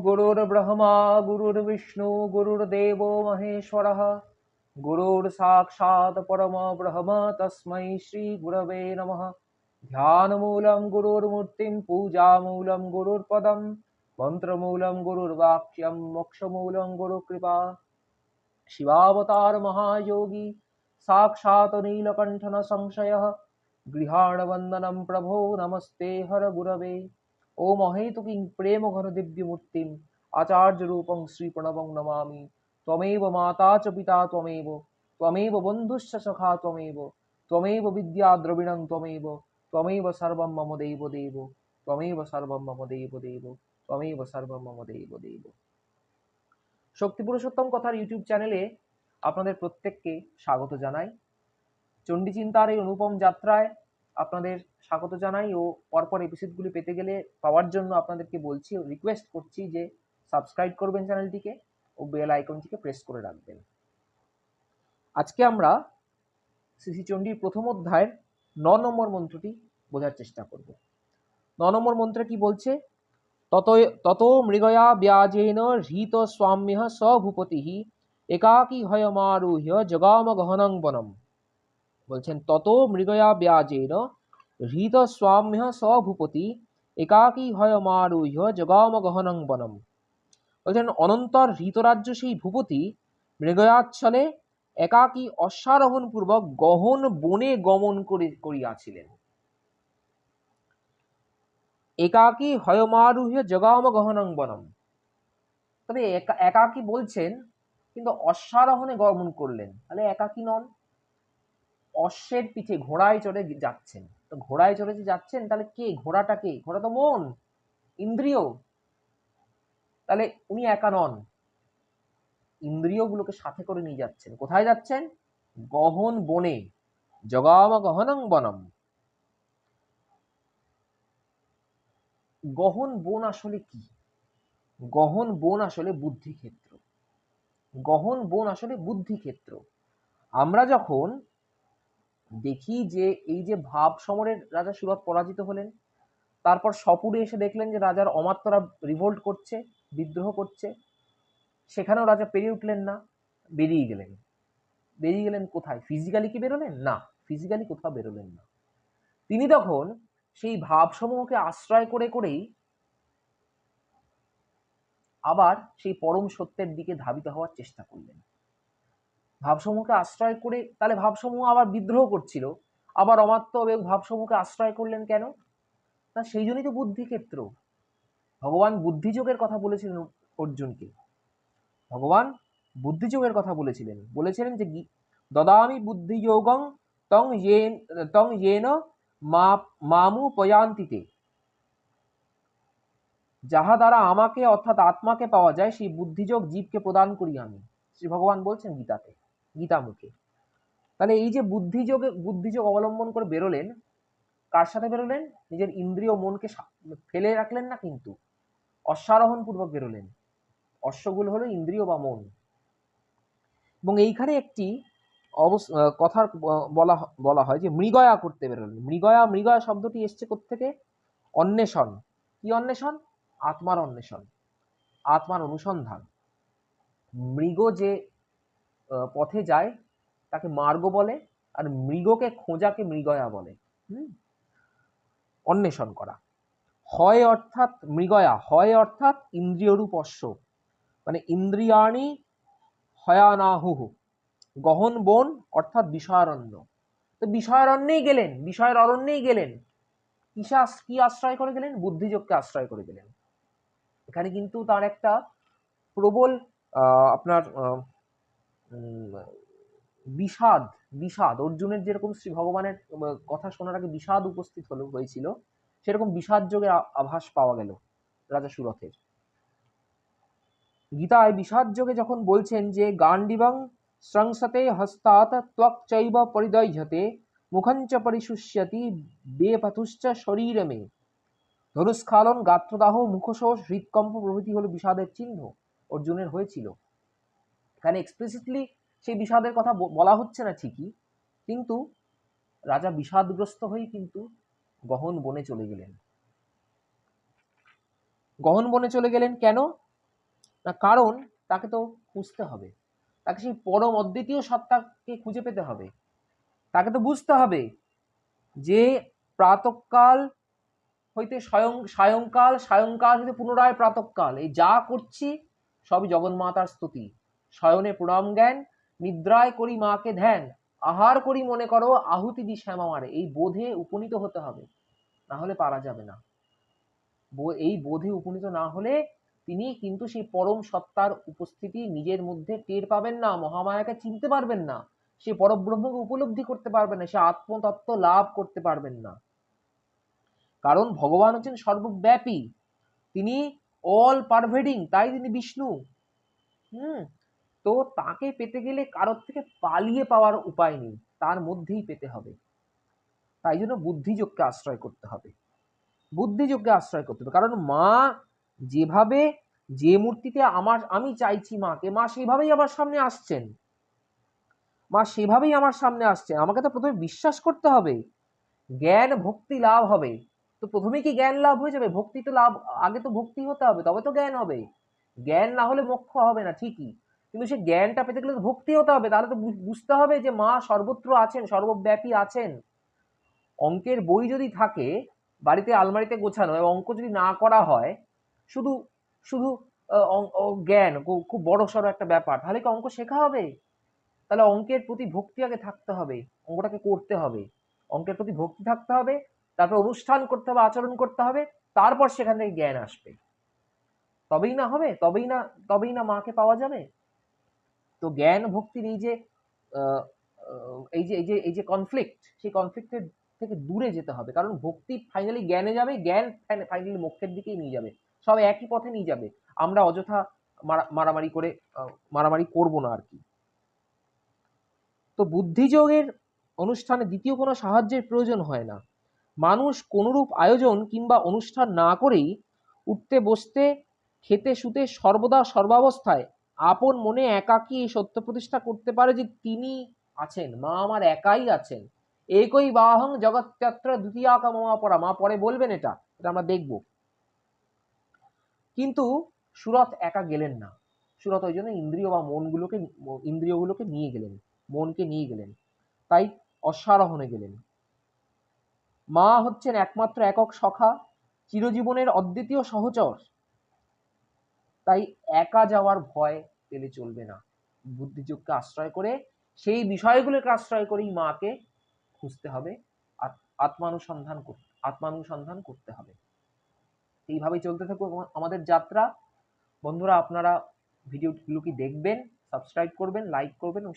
गुरुर्ब्रह्मा गुरुर्विष्णु गुरुर्देवो महेश्वरः गुरुर्साक्षात् परमब्रह्म तस्मै श्रीगुरवे नमः। ध्यानमूलं गुरुर्मूर्तिं पूजामूलं गुरुर्पदं मन्त्रमूलं गुरुर्वाक्यं मोक्षमूलं गुरुकृपा। शिवावतार महायोगी साक्षात् नीलकण्ठन संशयः गृहाण वंदनम प्रभो नमस्ते हर गुरवे। ओम अहेतुकी प्रेम घन दिव्य मूर्तिम आचार्य रूपं श्री प्रणवं नमामि। त्वमेव माता च पिता त्वमेव त्वमेव बन्धुश्च सखा त्वमेव त्वमेव विद्या द्रविणं त्वमेव त्वमेव सर्वं मम देव देव त्वमेव सर्वं मम देव देव त्वमेव सर्वं मम देव देव। শক্তি পুরুষোত্তম কথার ইউটিউব চ্যানেলে আপনাদের প্রত্যেককে স্বাগত জানাই। চণ্ডী চিন্তার এই অনুপম যাত্রায় আপনাদের স্বাগত জানাই ও পরপর এপিসোডগুলি পেতে গেলে পাওয়ার জন্য আপনাদেরকে বলছি, রিকোয়েস্ট করছি যে সাবস্ক্রাইব করবেন চ্যানেলটিকে ও বেল আইকনটিকে প্রেস করে রাখবেন। আজকে আমরা শ্রী চণ্ডীর প্রথম অধ্যায়ের 9 নম্বর মন্ত্রটি বোঝার চেষ্টা করব। 9 নম্বর মন্ত্রে কি বলছে? ততো মৃগয়া ব্যাজেন হৃত স্বাম্যঃ স ভূপতিঃ একাকী হয়মারুহ্য জগাম গহনং বনম। বলছেন তত মৃগয়া ব্যাজেন হৃত স্বাম্যঃ স ভূপতি একাকী হয়মারুহ্য জগাম গহনং বনম। বলছেন অনন্তর হৃতরাজ্য সেই ভূপতি মৃগয়াচ্ছলে একাকী অশ্বারোহণ পূর্বক গহন বনে গমন করিয়াছিলেন। একাকী হয়মারুহ্য জগাম গহনং বনম। তবে একাকী বলছেন কিন্তু অশ্বারোহণে গমন করলেন, তাহলে একাকী নন, অশ্বের পিঠে ঘোড়ায় চড়ে যাচ্ছেন। তো ঘোড়ায় চড়ে যে যাচ্ছেন তাহলে কে? ঘোড়াটা কে? ঘোড়া তো মন, ইন্দ্রিয়, তাহলে উনি একা নন, ইন্দ্রিয়গুলোকে সাথে করে নিয়ে যাচ্ছেন। কোথায় যাচ্ছেন? গহন বনে, জগাম গহনং বনম। গহন বন আসলে কি? গহন বন আসলে বুদ্ধিক্ষেত্র। গহন বন আসলে বুদ্ধিক্ষেত্র। আমরা যখন দেখি যে এই যে ভাব সমরের রাজা সুরত পরাজিত হলেন, তারপর সপুরে এসে দেখলেন যে রাজার অমাত্যরা রিভোল্ট করছে, বিদ্রোহ করছে, সেখানেও রাজা পেরিয়ে উঠলেন না, বেরিয়ে গেলেন। বেরিয়ে গেলেন কোথায়? ফিজিক্যালি কি বেরোলেন? না, ফিজিক্যালি কোথাও বেরোলেন না। তিনি তখন সেই ভাবসমূহকে আশ্রয় করে করেই আবার সেই পরম সত্যের দিকে ধাবিত হওয়ার চেষ্টা করলেন। ভাবসমূহকে আশ্রয় করে, তাহলে ভাবসমূহ আবার বিদ্রোহ করছিল, আবার অমাত্য ভাবসমূহকে আশ্রয় করলেন কেন? না, সেই জন্যই তো বুদ্ধিক্ষেত্র। ভগবান বুদ্ধিযোগের কথা বলেছিলেন অর্জুনকে। ভগবান বুদ্ধিযোগের কথা বলেছিলেন যে দদামি বুদ্ধিযোগং তং येन মামুপয়ান্তিতে। যাহা দ্বারা আমাকে অর্থাৎ আত্মাকে পাওয়া যায় সেই বুদ্ধিযোগ জীবকে প্রদান করি আমি, শ্রী ভগবান বলছেন গীতাতে, গীতা মুখে। তাহলে এই যে বুদ্ধিযোগ অবলম্বন করে বেরোলেন, কার সাথে বেরোলেন? নিজের ইন্দ্রিয় মনকে ফেলে রাখলেন না, কিন্তু অশ্বারোহণ পূর্বক বেরোলেন। অশ্বগুলো হলো ইন্দ্রিয় বা মন। এবং এইখানে একটি কথা বলা হয় যে মৃগয়া করতে বেরোলেন। মৃগয়া শব্দটি এসছে কোত্থেকে? অন্বেষণ। কি অন্বেষণ? আত্মার অন্বেষণ, আত্মার অনুসন্ধান। মৃগ যে পথে যায় তাকে মার্গ বলে, আর মৃগকে খোঁজাকে মৃগয়া বলে। অন্বেষণ করা। হয় অর্থাৎ মৃগয়া, হয় অর্থাৎ ইন্দ্রিয়রূপ অশ্ব, মানে ইন্দ্রিয়াণি হয়ানাহুহু। গহন বন অর্থাৎ বিষয়ারণ্য। তো বিষয়ারণ্যেই গেলেন, বিষয়ের অরণ্যেই গেলেন। কি আশ্রয় করে গেলেন? বুদ্ধিযোগকে আশ্রয় করে গেলেন। এখানে কিন্তু তার একটা প্রবল আপনার বিষাদ অর্জুনের যেরকম শ্রী ভগবানের কথা শোনার আগে বিষাদ উপস্থিত হয়েছিল, সেরকম বিষাদ যোগের আভাস পাওয়া গেল রাজা সুরথের। গীতায় বিষাদ যোগে যখন বলছেন যে গান্ডিবং সংসতে হস্তাৎ ত্বক চৈব পরিদহ্যতে মুখঞ্চ পরিশুষ্যতি বেপথুশ্চ শরীরমে। ধনুস্খালন, গাত্রদাহ, মুখশোষ, হৃদকম্প প্রভৃতি হলো বিষাদের চিহ্ন অর্জুনের হয়েছিল। এখানে এক্সপ্লিসিটলি সেই বিষাদের কথা বলা হচ্ছে না ঠিকই, কিন্তু রাজা বিষাদগ্রস্ত হয়েই কিন্তু গহন বনে চলে গেলেন। গহন বনে চলে গেলেন কেন? না, কারণ তাকে তো খুঁজতে হবে, তাকে সেই পরম অদ্বিতীয় সত্তাকে খুঁজে পেতে হবে। তাকে তো বুঝতে হবে যে প্রাতঃকাল হইতে সায়ংকাল, সায়ংকাল হইতে পুনরায় প্রাতঃকাল, এই যা করছি সবই জগন্মাতার স্তুতি। শয়নে প্রণাম জ্ঞান, নিদ্রায় করি মাকে ধ্যান, আহার করি মনে করো আহুতি দি শ্যামা মারে। এই বোধে উপনীত হতে হবে, না হলে পারা যাবে না। এই বোধে উপনীত না হলে তিনি কিন্তু সেই পরম সত্তার উপস্থিতি নিজের মধ্যে টের পাবেন না, মহামায়াকে চিনতে পারবেন না, সে পরব্রহ্মকে উপলব্ধি করতে পারবেন না, সে আত্মতত্ত্ব লাভ করতে পারবেন না। কারণ ভগবান হচ্ছেন সর্বব্যাপী, তিনি অল পারভেডিং, তাই তিনি বিষ্ণু। তো তাকে পেতে গেলে কারোর থেকে পালিয়ে পাওয়ার উপায় নেই, তার মধ্যেই পেতে হবে। তাই জন্য বুদ্ধিযোগকে আশ্রয় করতে হবে, বুদ্ধিযোগকে আশ্রয় করতে হবে। কারণ মা যেভাবে, যে মূর্তিতে আমি চাইছি মাকে, মা সেভাবেই আমার সামনে আসছেন, মা সেভাবেই আমার সামনে আসছেন। আমাকে তো প্রথমে বিশ্বাস করতে হবে, জ্ঞান ভক্তি লাভ হবে। তো প্রথমে কি জ্ঞান লাভ হয়ে যাবে? ভক্তি তো লাভ, আগে তো ভক্তি হতে হবে, তবে তো জ্ঞান হবে। জ্ঞান না হলে মোক্ষ হবে না ঠিকই, কিন্তু সেই জ্ঞানটা পেতে গেলে ভক্তি হতে হবে। তাহলে তো বুঝতে হবে যে মা সর্বত্র আছেন, সর্বব্যাপী আছেন। অঙ্কের বই যদি থাকে বাড়িতে আলমারিতে গোছানো, এবং অঙ্ক যদি না করা হয়, শুধু শুধু জ্ঞান খুব বড় সড়ো একটা ব্যাপার, তাহলে কি অঙ্ক শেখা হবে? তাহলে অঙ্কের প্রতি ভক্তি আগে থাকতে হবে, অঙ্কটাকে করতে হবে, অঙ্কের প্রতি ভক্তি থাকতে হবে, তারপর অনুষ্ঠান করতে হবে, আচরণ করতে হবে, তারপর সেখান থেকে জ্ঞান আসবে। তবেই না হবে, তবেই না মাকে পাওয়া যাবে। তো জ্ঞান ভক্তির এই যে কনফ্লিক্ট, সেই কনফ্লিক্টের থেকে দূরে যেতে হবে। কারণ ভক্তি ফাইনালি জ্ঞানে যাবে, জ্ঞান ফাইনালি মোক্ষের দিকেই নিয়ে যাবে, সব একই পথে নিয়ে যাবে। আমরা অযথা মারামারি করবো না আর কি। তো বুদ্ধিযোগের অনুষ্ঠানে দ্বিতীয় কোনো সাহায্যের প্রয়োজন হয় না। মানুষ কোনরূপ আয়োজন কিংবা অনুষ্ঠান না করেই উঠতে বসতে খেতে শুতে সর্বদা সর্বাবস্থায় আপন মনে একাকী এই সত্য প্রতিষ্ঠা করতে পারে যে তিনি আছেন, মা আমার একাই আছেন। একই বাহং জগৎযাত্রা দ্বিতীয়াকা মা পরা, মা পরে বলবেন, এটা আমরা দেখব। কিন্তু সুরত একা গেলেন না। সুরত ওই জন্য ইন্দ্রিয় বা ইন্দ্রিয়গুলোকে নিয়ে গেলেন, মনকে নিয়ে গেলেন, তাই অশ্বারোহণে গেলেন। মা হচ্ছেন একমাত্র একক সখা, চিরজীবনের অদ্বিতীয় সহচর। তাই একা যাওয়ার ভয় পেলে চলবে না। বুদ্ধিযোগকে আশ্রয় করে, সেই বিষয়গুলোকে আশ্রয় করেই মাকে খুঁজতে হবে, আত্মানুসন্ধান করতে হবে। এইভাবেই চলতে থাকুক আমাদের যাত্রা। বন্ধুরা, আপনারা ভিডিওগুলোকে দেখবেন, সাবস্ক্রাইব করবেন, লাইক করবেন ও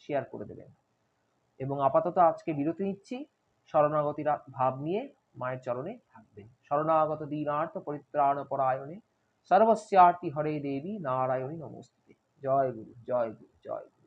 শেয়ার করে দেবেন। এবং আপাতত আজকে বিরতি নিচ্ছি, শরণাগতির ভাব নিয়ে মায়ের চরণে থাকবেন। শরণাগত দীনার্থ পরিত্রাণ পরায়ণে সর্বস্যার্তি হরে দেবী নারায়ণী নমস্তে। জয় গুরু, জয় গুরু, জয় গুরু।